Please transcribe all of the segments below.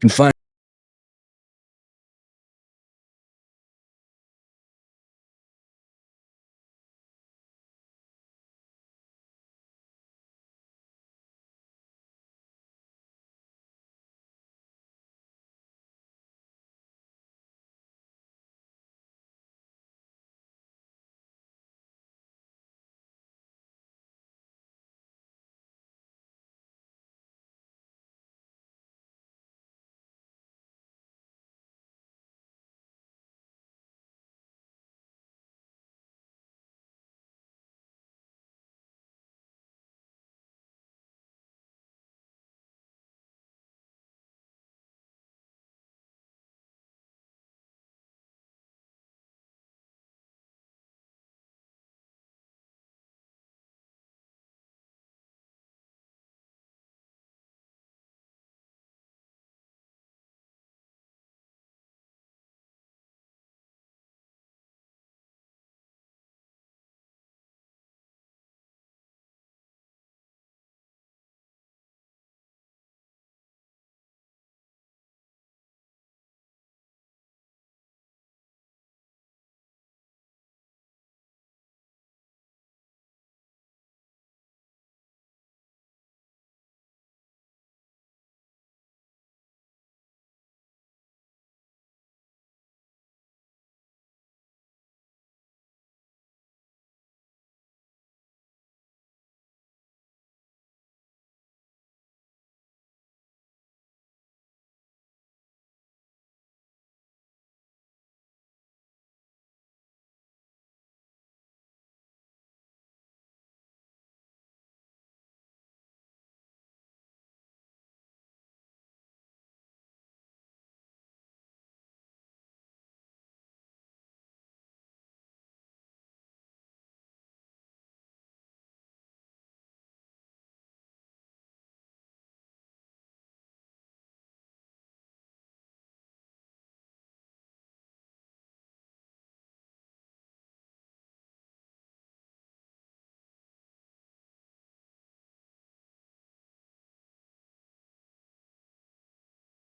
can find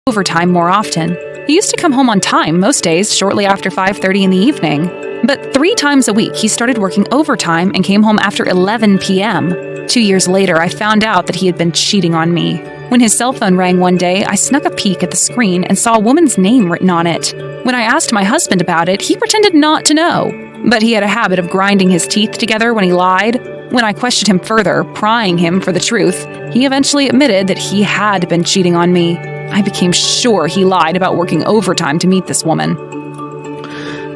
overtime more often. He used to come home on time most days shortly after 5:30 in the evening. But 3 times a week, he started working overtime and came home after 11 p.m. 2 years later, I found out that he had been cheating on me. When his cell phone rang one day, I snuck a peek at the screen and saw a woman's name written on it. When I asked my husband about it, he pretended not to know. But he had a habit of grinding his teeth together when he lied. When I questioned him further, prying him for the truth, he eventually admitted that he had been cheating on me. I became sure he lied about working overtime to meet this woman.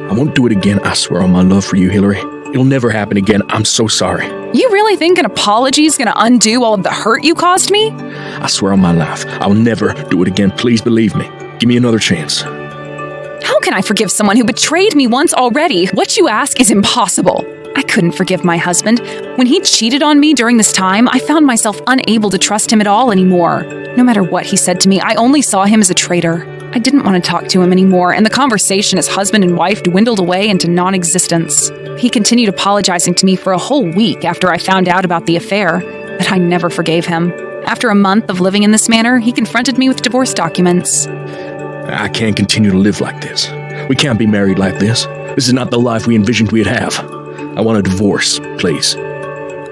I won't do it again, I swear on my love for you, Hillary. It'll never happen again. I'm so sorry. You really think an apology is going to undo all of the hurt you caused me? I swear on my life, I'll never do it again. Please believe me. Give me another chance. How can I forgive someone who betrayed me once already? What you ask is impossible. I couldn't forgive my husband. When he cheated on me during this time, I found myself unable to trust him at all anymore. No matter what he said to me, I only saw him as a traitor. I didn't want to talk to him anymore, and the conversation as husband and wife dwindled away into non-existence. He continued apologizing to me for a whole week after I found out about the affair, but I never forgave him. After a month of living in this manner, he confronted me with divorce documents. I can't continue to live like this. We can't be married like this. This is not the life we envisioned we'd have. I want a divorce, please.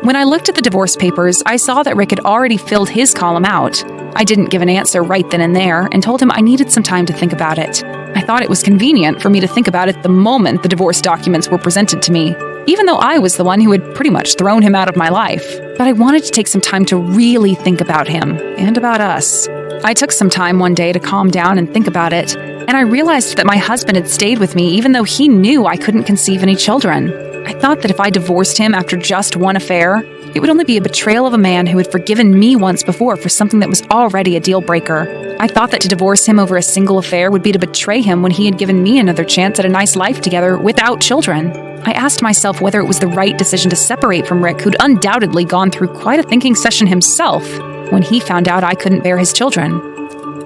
When I looked at the divorce papers, I saw that Rick had already filled his column out. I didn't give an answer right then and there and told him I needed some time to think about it. I thought it was convenient for me to think about it the moment the divorce documents were presented to me, even though I was the one who had pretty much thrown him out of my life. But I wanted to take some time to really think about him and about us. I took some time one day to calm down and think about it, and I realized that my husband had stayed with me even though he knew I couldn't conceive any children. I thought that if I divorced him after just one affair, it would only be a betrayal of a man who had forgiven me once before for something that was already a deal breaker. I thought that to divorce him over a single affair would be to betray him when he had given me another chance at a nice life together without children. I asked myself whether it was the right decision to separate from Rick, who'd undoubtedly gone through quite a thinking session himself when he found out I couldn't bear his children.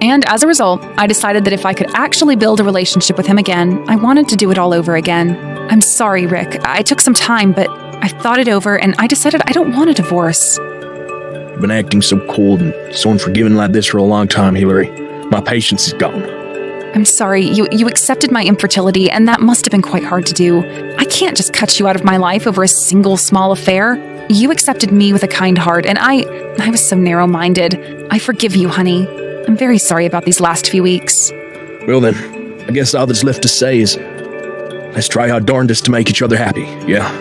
And as a result, I decided that if I could actually build a relationship with him again, I wanted to do it all over again. I'm sorry, Rick. I took some time, but I thought it over and I decided I don't want a divorce. You've been acting so cold and so unforgiving like this for a long time, Hillary. My patience is gone. I'm sorry, you accepted my infertility, and that must have been quite hard to do. I can't just cut you out of my life over a single small affair. You accepted me with a kind heart, and I was so narrow-minded. I forgive you, honey. I'm very sorry about these last few weeks. Well then, I guess all that's left to say is, let's try our darndest to make each other happy, yeah?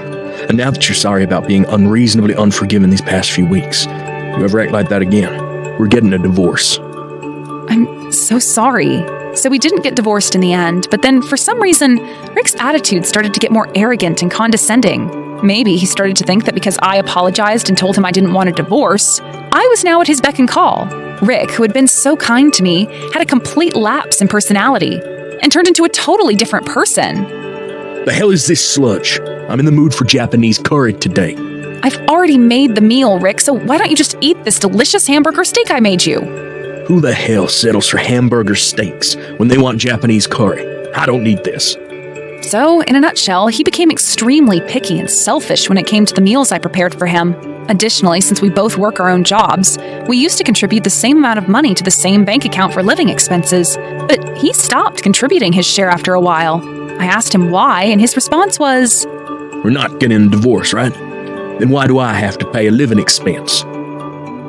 And now that you're sorry about being unreasonably unforgiving these past few weeks, you ever act like that again, we're getting a divorce. I'm so sorry. So we didn't get divorced in the end, but then for some reason, Rick's attitude started to get more arrogant and condescending. Maybe he started to think that because I apologized and told him I didn't want a divorce, I was now at his beck and call. Rick, who had been so kind to me, had a complete lapse in personality and turned into a totally different person. The hell is this sludge? I'm in the mood for Japanese curry today. I've already made the meal, Rick, so why don't you just eat this delicious hamburger steak I made you? Who the hell settles for hamburger steaks when they want Japanese curry? I don't need this. So, in a nutshell, he became extremely picky and selfish when it came to the meals I prepared for him. Additionally, since we both work our own jobs, we used to contribute the same amount of money to the same bank account for living expenses, but he stopped contributing his share after a while. I asked him why, and his response was, We're not getting a divorce, right? Then why do I have to pay a living expense?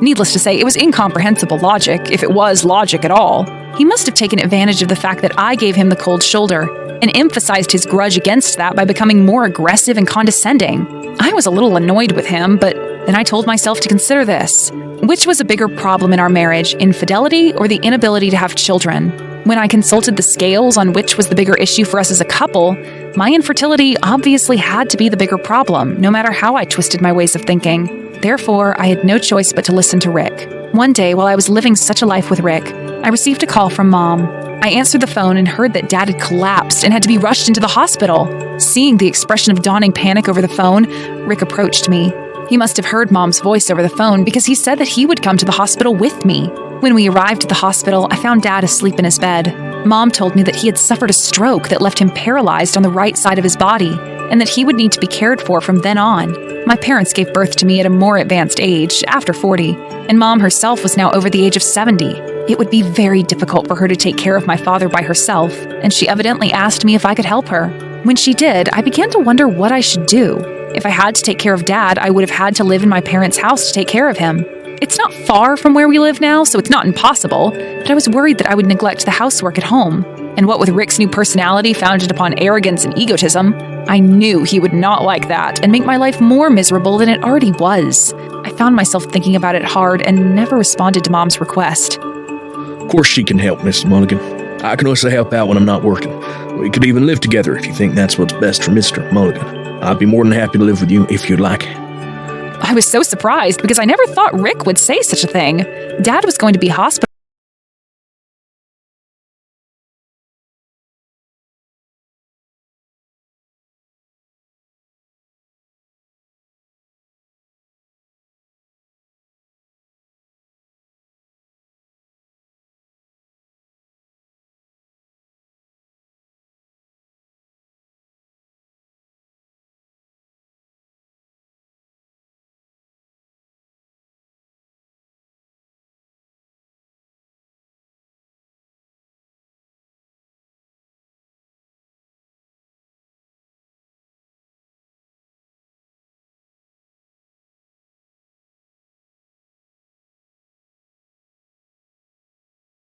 Needless to say, it was incomprehensible logic, if it was logic at all. He must have taken advantage of the fact that I gave him the cold shoulder, and emphasized his grudge against that by becoming more aggressive and condescending. I was a little annoyed with him, but then I told myself to consider this. Which was a bigger problem in our marriage, infidelity or the inability to have children? When I consulted the scales on which was the bigger issue for us as a couple, my infertility obviously had to be the bigger problem, no matter how I twisted my ways of thinking. Therefore, I had no choice but to listen to Rick. One day, while I was living such a life with Rick, I received a call from Mom. I answered the phone and heard that Dad had collapsed and had to be rushed into the hospital. Seeing the expression of dawning panic over the phone, Rick approached me. He must have heard Mom's voice over the phone because he said that he would come to the hospital with me. When we arrived at the hospital, I found Dad asleep in his bed. Mom told me that he had suffered a stroke that left him paralyzed on the right side of his body, and that he would need to be cared for from then on. My parents gave birth to me at a more advanced age, after 40, and Mom herself was now over the age of 70. It would be very difficult for her to take care of my father by herself, and she evidently asked me if I could help her. When she did, I began to wonder what I should do. If I had to take care of Dad, I would have had to live in my parents' house to take care of him. It's not far from where we live now, so it's not impossible, but I was worried that I would neglect the housework at home. And what with Rick's new personality founded upon arrogance and egotism, I knew he would not like that and make my life more miserable than it already was. I found myself thinking about it hard and never responded to Mom's request. Of course she can help, Mrs. Mulligan. I can also help out when I'm not working. We could even live together if you think that's what's best for Mr. Mulligan. I'd be more than happy to live with you if you'd like. I was so surprised because I never thought Rick would say such a thing. Dad was going to be hospitalized.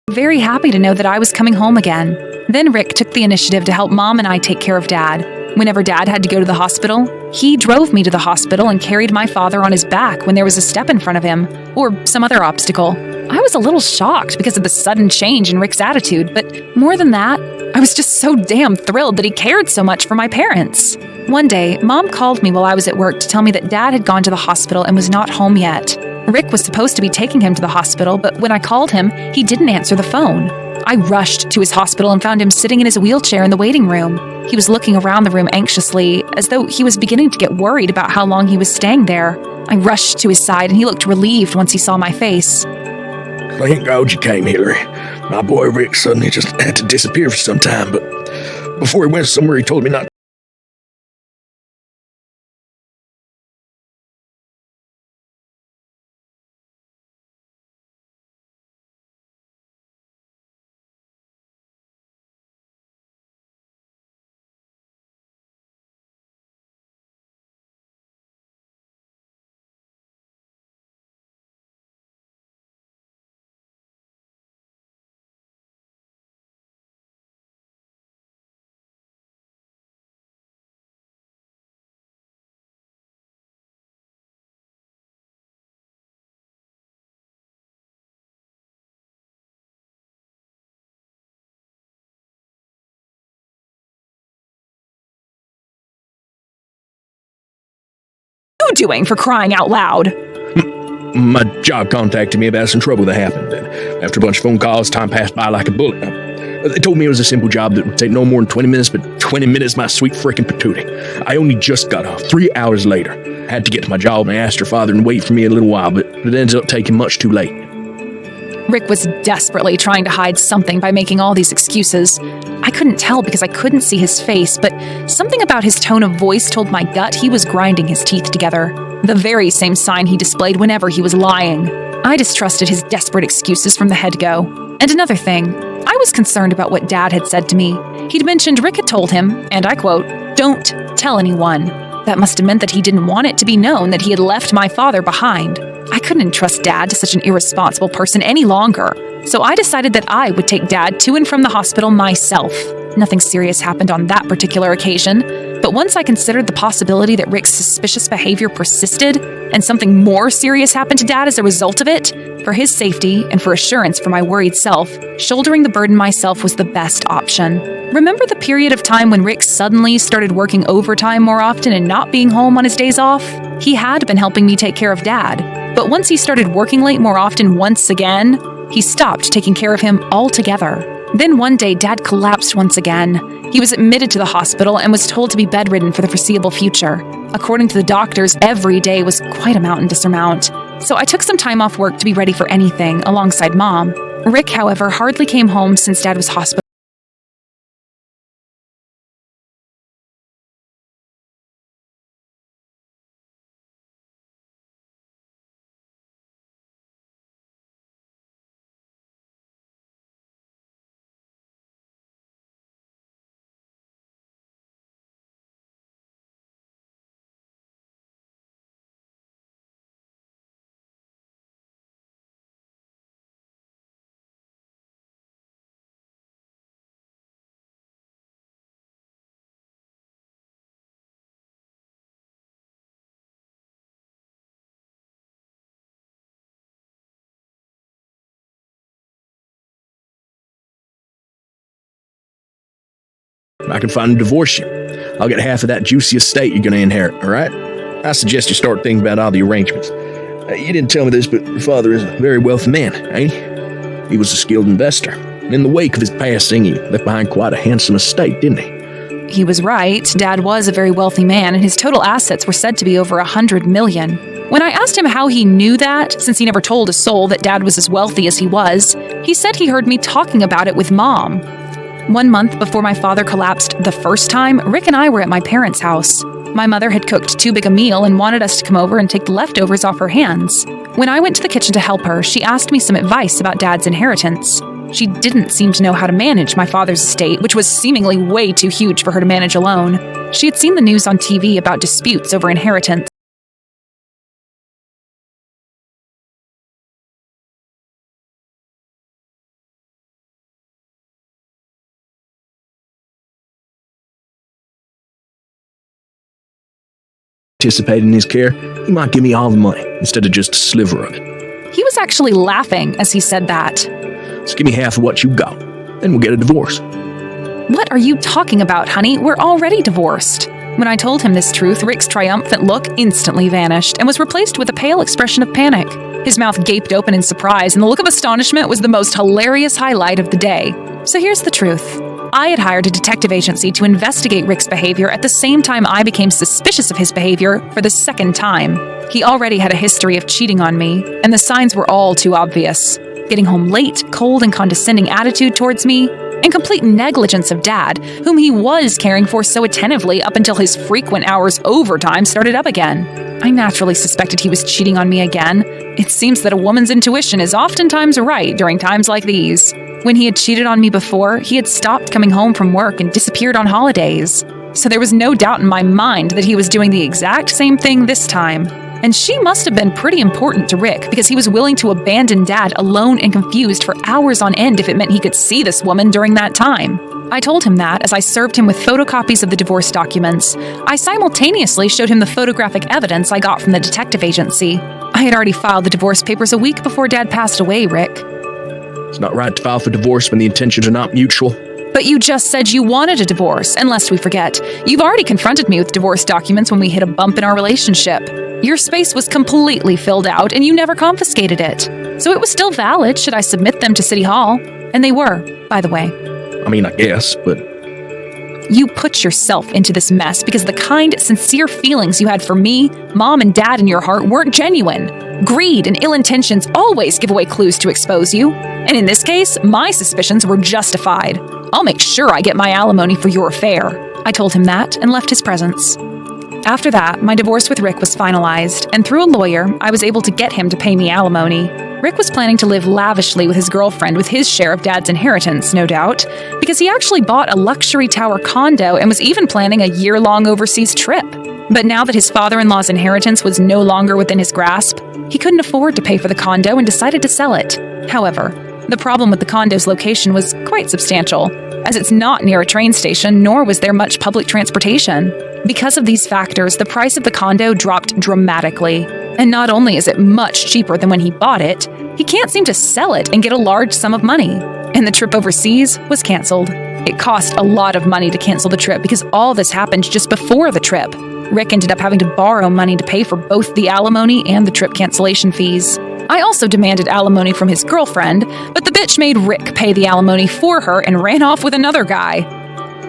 Very happy to know that I was coming home again. Then Rick took the initiative to help Mom and I take care of Dad. Whenever Dad had to go to the hospital, he drove me to the hospital and carried my father on his back when there was a step in front of him, or some other obstacle. I was a little shocked because of the sudden change in Rick's attitude, but more than that, I was just so damn thrilled that he cared so much for my parents. One day, Mom called me while I was at work to tell me that Dad had gone to the hospital and was not home yet. Rick was supposed to be taking him to the hospital, but when I called him, he didn't answer the phone. I rushed to his hospital and found him sitting in his wheelchair in the waiting room. He was looking around the room anxiously, as though he was beginning to get worried about how long he was staying there. I rushed to his side, and he looked relieved once he saw my face. Thank God you came, Hillary. My boy Rick suddenly just had to disappear for some time, but before he went somewhere, he told me not you doing, for crying out loud? My job contacted me about some trouble that happened. And after a bunch of phone calls, time passed by like a bullet. They told me it was a simple job that would take no more than 20 minutes, but 20 minutes, my sweet frickin' patootie. I only just got off. 3 hours later. I had to get to my job and I asked her father to wait for me a little while, but it ended up taking much too late. Rick was desperately trying to hide something by making all these excuses. I couldn't tell because I couldn't see his face, but something about his tone of voice told my gut he was grinding his teeth together. The very same sign he displayed whenever he was lying. I distrusted his desperate excuses from the head-go. And another thing, I was concerned about what Dad had said to me. He'd mentioned Rick had told him, and I quote, "Don't tell anyone." That must have meant that he didn't want it to be known that he had left my father behind. I couldn't entrust Dad to such an irresponsible person any longer, so I decided that I would take Dad to and from the hospital myself. Nothing serious happened on that particular occasion, but once I considered the possibility that Rick's suspicious behavior persisted and something more serious happened to Dad as a result of it, for his safety and for assurance for my worried self, shouldering the burden myself was the best option. Remember the period of time when Rick suddenly started working overtime more often and not being home on his days off? He had been helping me take care of Dad, but once he started working late more often once again, he stopped taking care of him altogether. Then one day, Dad collapsed once again. He was admitted to the hospital and was told to be bedridden for the foreseeable future. According to the doctors, every day was quite a mountain to surmount. So I took some time off work to be ready for anything, alongside Mom. Rick, however, hardly came home since Dad was hospitalized. I can find and divorce you. I'll get half of that juicy estate you're going to inherit, all right? I suggest you start thinking about all the arrangements. You didn't tell me this, but your father is a very wealthy man, ain't he? He was a skilled investor. And in the wake of his passing, he left behind quite a handsome estate, didn't he? He was right. Dad was a very wealthy man, and his total assets were said to be over $100 million. When I asked him how he knew that, since he never told a soul that Dad was as wealthy as he was, he said he heard me talking about it with Mom. 1 month before my father collapsed the first time, Rick and I were at my parents' house. My mother had cooked too big a meal and wanted us to come over and take the leftovers off her hands. When I went to the kitchen to help her, she asked me some advice about Dad's inheritance. She didn't seem to know how to manage my father's estate, which was seemingly way too huge for her to manage alone. She had seen the news on TV about disputes over inheritance. Participate in his care, he might give me all the money instead of just a sliver of it. He was actually laughing as he said that. So give me half of what you got, then we'll get a divorce. What are you talking about, honey? We're already divorced. When I told him this truth, Rick's triumphant look instantly vanished and was replaced with a pale expression of panic. His mouth gaped open in surprise, and the look of astonishment was the most hilarious highlight of the day. So here's the truth. I had hired a detective agency to investigate Rick's behavior at the same time I became suspicious of his behavior for the second time. He already had a history of cheating on me, and the signs were all too obvious. Getting home late, cold and condescending attitude towards me, and complete negligence of Dad, whom he was caring for so attentively up until his frequent hours overtime started up again. I naturally suspected he was cheating on me again. It seems that a woman's intuition is oftentimes right during times like these. When he had cheated on me before, he had stopped coming home from work and disappeared on holidays. So there was no doubt in my mind that he was doing the exact same thing this time. And she must have been pretty important to Rick because he was willing to abandon Dad alone and confused for hours on end if it meant he could see this woman during that time. I told him that as I served him with photocopies of the divorce documents. I simultaneously showed him the photographic evidence I got from the detective agency. I had already filed the divorce papers a week before Dad passed away, Rick. It's not right to file for divorce when the intentions are not mutual. But you just said you wanted a divorce, and lest we forget, you've already confronted me with divorce documents when we hit a bump in our relationship. Your space was completely filled out, and you never confiscated it. So it was still valid should I submit them to City Hall. And they were, by the way. I mean, I guess, but You put yourself into this mess because the kind, sincere feelings you had for me, Mom, and Dad in your heart weren't genuine. Greed and ill intentions always give away clues to expose you. And in this case, my suspicions were justified. I'll make sure I get my alimony for your affair. I told him that and left his presence. After that, my divorce with Rick was finalized, and through a lawyer, I was able to get him to pay me alimony. Rick was planning to live lavishly with his girlfriend with his share of Dad's inheritance, no doubt, because he actually bought a luxury tower condo and was even planning a year-long overseas trip. But now that his father-in-law's inheritance was no longer within his grasp, he couldn't afford to pay for the condo and decided to sell it. However, the problem with the condo's location was quite substantial, as it's not near a train station, nor was there much public transportation. Because of these factors, the price of the condo dropped dramatically. And not only is it much cheaper than when he bought it, he can't seem to sell it and get a large sum of money. And the trip overseas was canceled. It cost a lot of money to cancel the trip because all this happened just before the trip. Rick ended up having to borrow money to pay for both the alimony and the trip cancellation fees. I also demanded alimony from his girlfriend, but the bitch made Rick pay the alimony for her and ran off with another guy.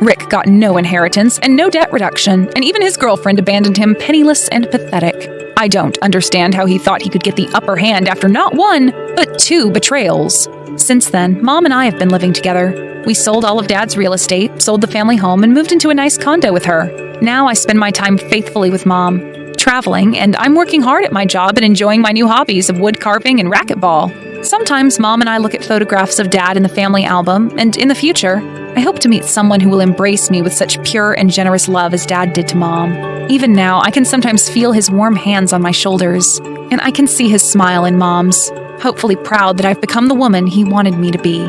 Rick got no inheritance and no debt reduction, and even his girlfriend abandoned him penniless and pathetic. I don't understand how he thought he could get the upper hand after not one, but two betrayals. Since then, Mom and I have been living together. We sold all of Dad's real estate, sold the family home, and moved into a nice condo with her. Now I spend my time faithfully with Mom, traveling, and I'm working hard at my job and enjoying my new hobbies of wood carving and racquetball. Sometimes Mom and I look at photographs of Dad in the family album, and in the future, I hope to meet someone who will embrace me with such pure and generous love as Dad did to Mom. Even now, I can sometimes feel his warm hands on my shoulders, and I can see his smile in Mom's, hopefully proud that I've become the woman he wanted me to be.